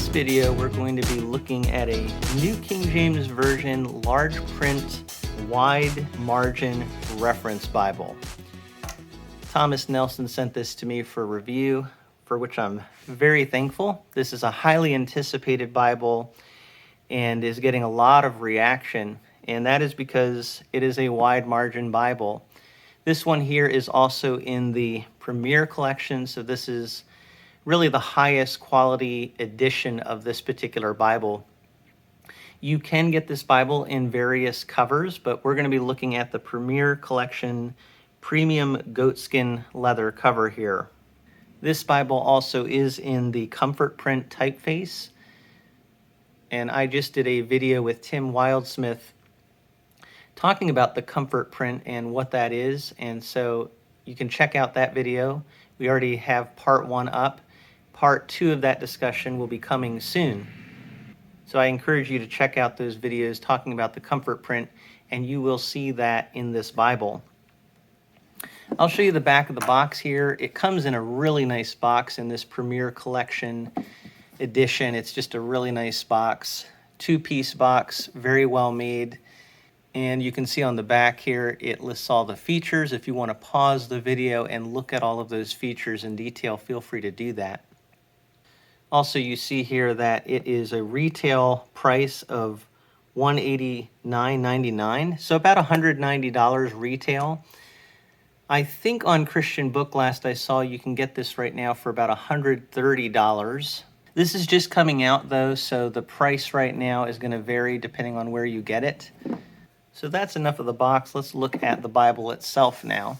video, we're going to be looking at a New King James Version large print wide margin reference Bible. Thomas Nelson sent this to me for review, for which I'm very thankful. This is a highly anticipated Bible and is getting a lot of reaction, and that is because it is a wide margin Bible. This one here is also in the Premier Collection, so this is really the highest quality edition of this particular Bible. You can get this Bible in various covers, but we're going to be looking at the Premier Collection Premium Goatskin leather cover here. This Bible also is in the comfort print typeface, and I just did a video with Tim Wildsmith talking about the comfort print and what that is, and so you can check out that video. We already have part 1 up. Part 2 of that discussion will be coming soon. So I encourage you to check out those videos talking about the comfort print, and you will see that in this Bible. I'll show you the back of the box here. It comes in a really nice box in this Premier Collection edition. It's just a really nice box, 2-piece box, very well made. And you can see on the back here, it lists all the features. If you want to pause the video and look at all of those features in detail, feel free to do that. Also, you see here that it is a retail price of $189.99, so about $190 retail. I think on Christian Book last I saw you can get this right now for about $130. This is just coming out though, so the price right now is going to vary depending on where you get it. So that's enough of the box. Let's look at the Bible itself now.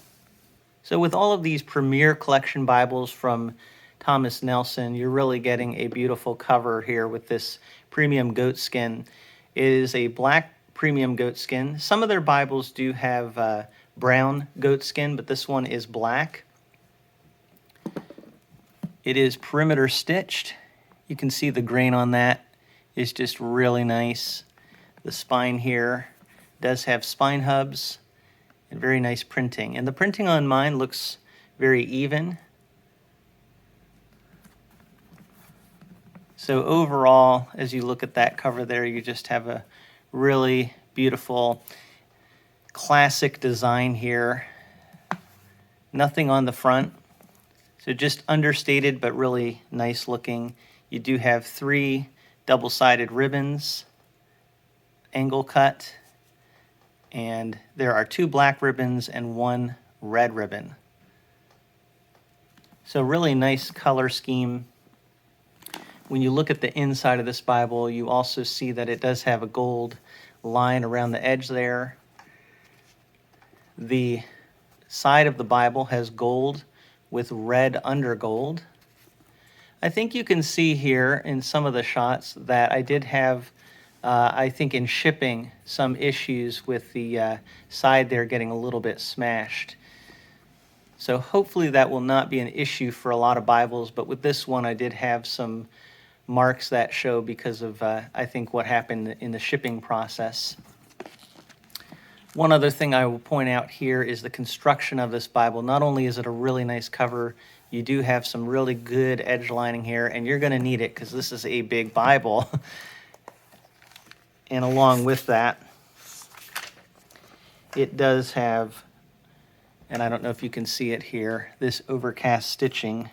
So with all of these Premier Collection Bibles from Thomas Nelson, you're really getting a beautiful cover here with this premium goatskin. It is a black premium goatskin. Some of their Bibles do have brown goatskin, but this one is black. It is perimeter stitched. You can see the grain on that is just really nice. The spine here does have spine hubs and very nice printing. And the printing on mine looks very even. So overall, as you look at that cover there, you just have a really beautiful classic design here. Nothing on the front, so just understated but really nice looking. You do have 3 double-sided ribbons, angle cut, and there are 2 black ribbons and 1 red ribbon. So really nice color scheme. When you look at the inside of this Bible, you also see that it does have a gold line around the edge there. The side of the Bible has gold with red undergold. I think you can see here in some of the shots that I did have, I think in shipping, some issues with the side there getting a little bit smashed. So hopefully that will not be an issue for a lot of Bibles, but with this one I did have some marks that show because of, I think, what happened in the shipping process. One other thing I will point out here is the construction of this Bible. Not only is it a really nice cover, you do have some really good edge lining here, and you're going to need it because this is a big Bible. And along with that, it does have, and I don't know if you can see it here, this overcast stitching.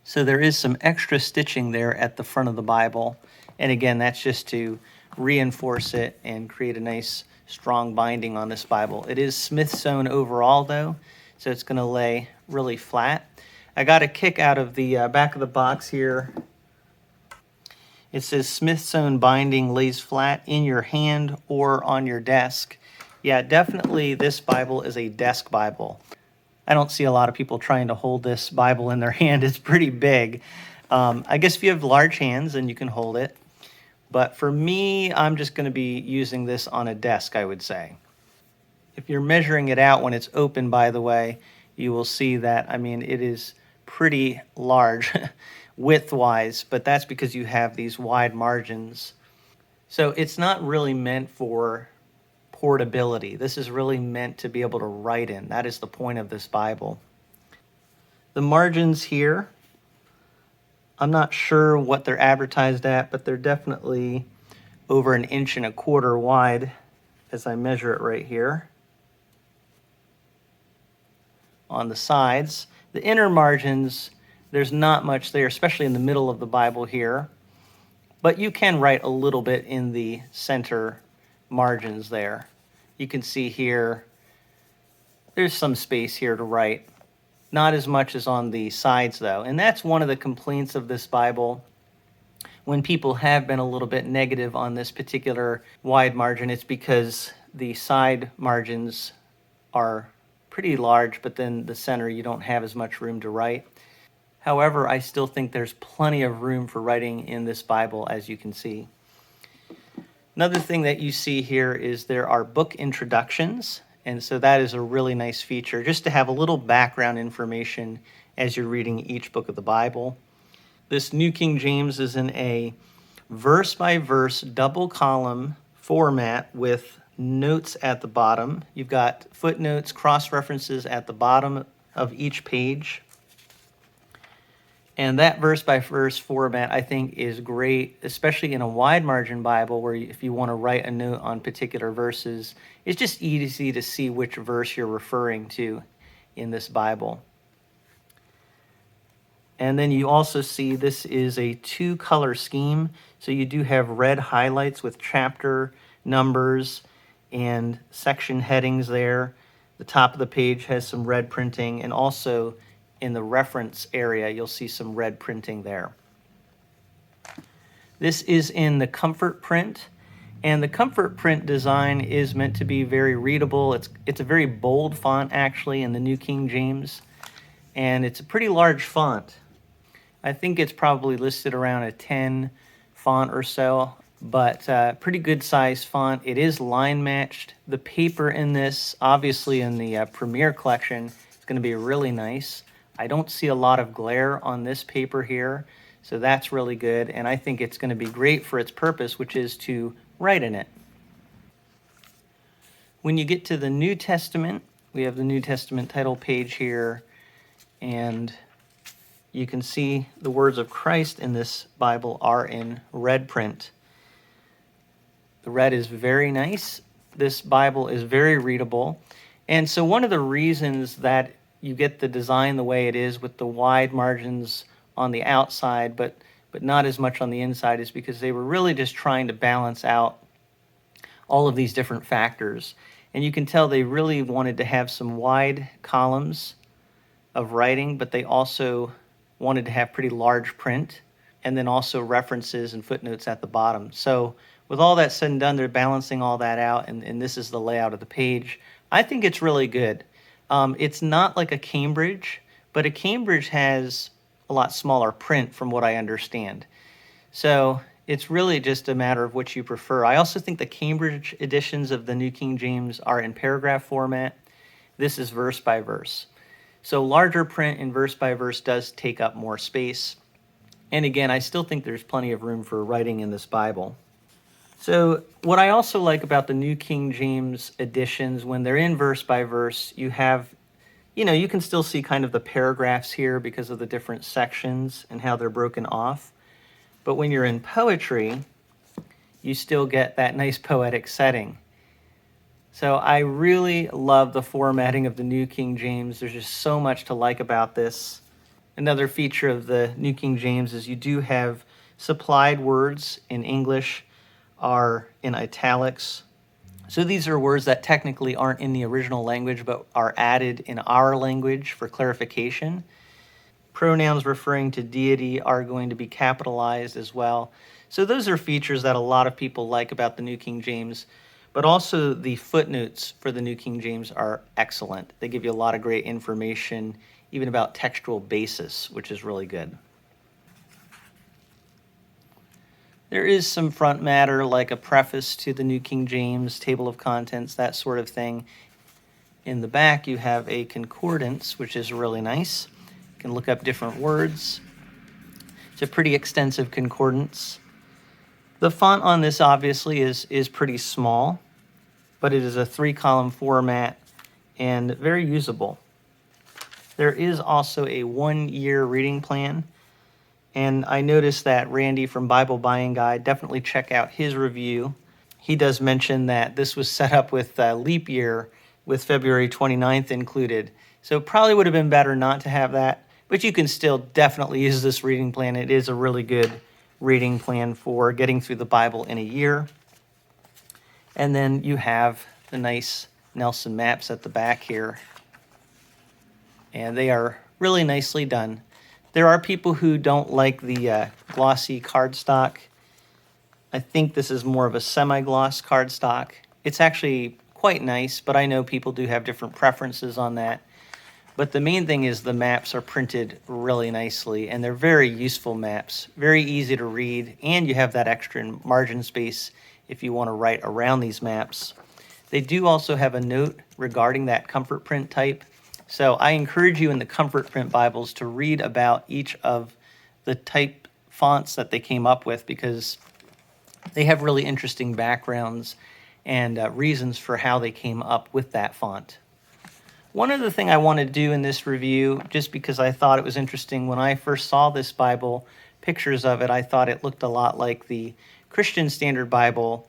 So there is some extra stitching there at the front of the Bible. And again, that's just to reinforce it and create a nice strong binding on this Bible. It is Smith sewn overall though, so it's going to lay really flat. I got a kick out of the back of the box here. It says Smith sewn binding lays flat in your hand or on your desk. Yeah, definitely this Bible is a desk Bible. I don't see a lot of people trying to hold this Bible in their hand. It's pretty big. I guess if you have large hands, then you can hold it. But for me, I'm just going to be using this on a desk, I would say. If you're measuring it out when it's open, by the way, you will see that, I mean, it is pretty large width-wise, but that's because you have these wide margins. So it's not really meant for portability. This is really meant to be able to write in. That is the point of this Bible. The margins here I'm not sure what they're advertised at, but they're definitely over 1.25 inches wide as I measure it right here. On the sides, the inner margins, there's not much there, especially in the middle of the Bible here. But you can write a little bit in the center margins there. You can see here, there's some space here to write. Not as much as on the sides, though. And that's one of the complaints of this Bible. When people have been a little bit negative on this particular wide margin, it's because the side margins are pretty large, but then the center, you don't have as much room to write. However, I still think there's plenty of room for writing in this Bible, as you can see. Another thing that you see here is there are book introductions, and so that is a really nice feature, just to have a little background information as you're reading each book of the Bible. This New King James is in a verse-by-verse double column format with notes at the bottom. You've got footnotes, cross-references at the bottom of each page. And that verse-by-verse format, I think, is great, especially in a wide margin Bible where if you want to write a note on particular verses, it's just easy to see which verse you're referring to in this Bible. And then you also see this is a 2-color scheme, so you do have red highlights with chapter numbers and section headings there. The top of the page has some red printing, and also in the reference area, you'll see some red printing there. This is in the comfort print, and the comfort print design is meant to be very readable. It's a very bold font, actually, in the New King James, and it's a pretty large font. I think it's probably listed around a 10 font or so, but pretty good size font. It is line matched. The paper in this, obviously in the Premier collection, is going to be really nice. I don't see a lot of glare on this paper here, so that's really good, and I think it's going to be great for its purpose, which is to write in it. When you get to the New Testament, we have the New Testament title page here, and you can see the words of Christ in this Bible are in red print. The red is very nice. This Bible is very readable, and so one of the reasons that you get the design the way it is with the wide margins on the outside, but not as much on the inside, is because they were really just trying to balance out all of these different factors. And you can tell they really wanted to have some wide columns of writing, but they also wanted to have pretty large print, and then also references and footnotes at the bottom. So with all that said and done, they're balancing all that out, and this is the layout of the page. I think it's really good. It's not like a Cambridge, but a Cambridge has a lot smaller print from what I understand. So it's really just a matter of which you prefer. I also think the Cambridge editions of the New King James are in paragraph format. This is verse by verse. So larger print in verse by verse does take up more space. And again, I still think there's plenty of room for writing in this Bible. So what I also like about the New King James editions, when they're in verse by verse, you have, you can still see kind of the paragraphs here because of the different sections and how they're broken off. But when you're in poetry, you still get that nice poetic setting. So I really love the formatting of the New King James. There's just so much to like about this. Another feature of the New King James is you do have supplied words in English are in italics. So these are words that technically aren't in the original language but are added in our language for clarification. Pronouns referring to deity are going to be capitalized as well. So those are features that a lot of people like about the New King James, but also the footnotes for the New King James are excellent. They give you a lot of great information, even about textual basis, which is really good. There is some front matter like a preface to the New King James, table of contents, that sort of thing. In the back, you have a concordance, which is really nice. You can look up different words. It's a pretty extensive concordance. The font on this obviously is pretty small, but it is a 3-column format and very usable. There is also a 1-year reading plan, And I noticed that Randy from Bible Buying Guide, definitely check out his review. He does mention that this was set up with leap year with February 29th included. So it probably would have been better not to have that, but you can still definitely use this reading plan. It is a really good reading plan for getting through the Bible in a year. And then you have the nice Nelson maps at the back here. And they are really nicely done. There are people who don't like the glossy cardstock. I think this is more of a semi-gloss cardstock. It's actually quite nice, but I know people do have different preferences on that. But the main thing is the maps are printed really nicely, and they're very useful maps, very easy to read, and you have that extra margin space if you want to write around these maps. They do also have a note regarding that comfort print type. So I encourage you in the comfort print Bibles to read about each of the type fonts that they came up with, because they have really interesting backgrounds and reasons for how they came up with that font. One other thing I want to do in this review, just because I thought it was interesting, when I first saw this Bible, pictures of it, I thought it looked a lot like the Christian Standard Bible,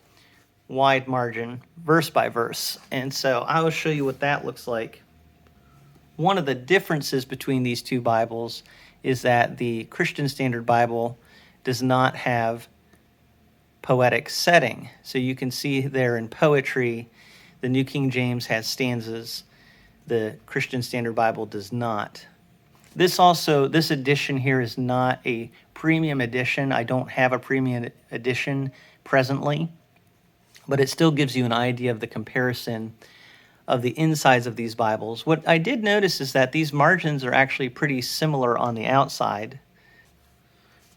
wide margin, verse by verse. And so I will show you what that looks like. One of the differences between these two Bibles is that the Christian Standard Bible does not have poetic setting. So you can see there in poetry, the New King James has stanzas. The Christian Standard Bible does not. This edition here is not a premium edition. I don't have a premium edition presently, but it still gives you an idea of the comparison of the insides of these Bibles. What I did notice is that these margins are actually pretty similar on the outside.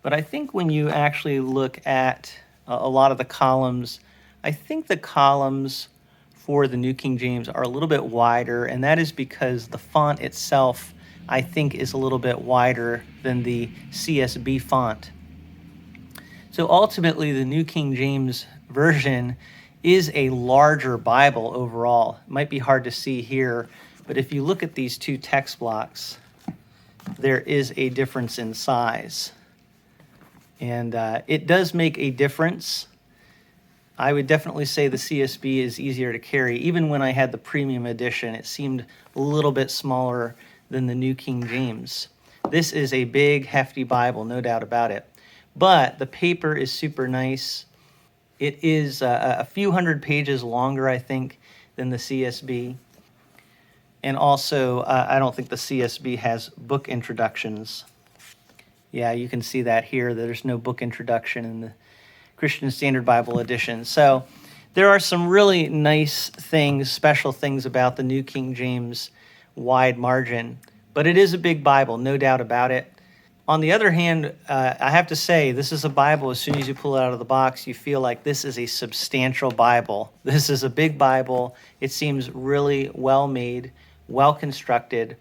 But I think when you actually look at a lot of the columns, I think the columns for the New King James are a little bit wider, and that is because the font itself, I think, is a little bit wider than the CSB font. So ultimately, the New King James Version is a larger Bible overall. It might be hard to see here, but if you look at these two text blocks, there is a difference in size. And it does make a difference. I would definitely say the CSB is easier to carry. Even when I had the premium edition, it seemed a little bit smaller than the New King James. This is a big, hefty Bible, no doubt about it. But the paper is super nice. It is a few hundred pages longer, I think, than the CSB. And also, I don't think the CSB has book introductions. Yeah, you can see that here. There's no book introduction in the Christian Standard Bible edition. So there are some really nice things, special things about the New King James wide margin. But it is a big Bible, no doubt about it. On the other hand, I have to say, this is a Bible, as soon as you pull it out of the box, you feel like this is a substantial Bible. This is a big Bible. It seems really well made, well constructed,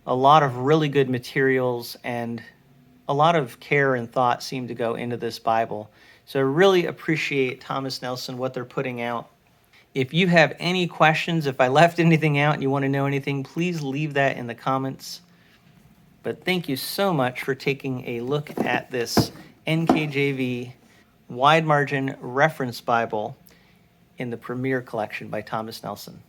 a lot of really good materials, and a lot of care and thought seem to go into this Bible. So I really appreciate Thomas Nelson, what they're putting out. If you have any questions, if I left anything out and you want to know anything, please leave that in the comments. But thank you so much for taking a look at this NKJV Wide Margin Reference Bible in the Premier Collection by Thomas Nelson.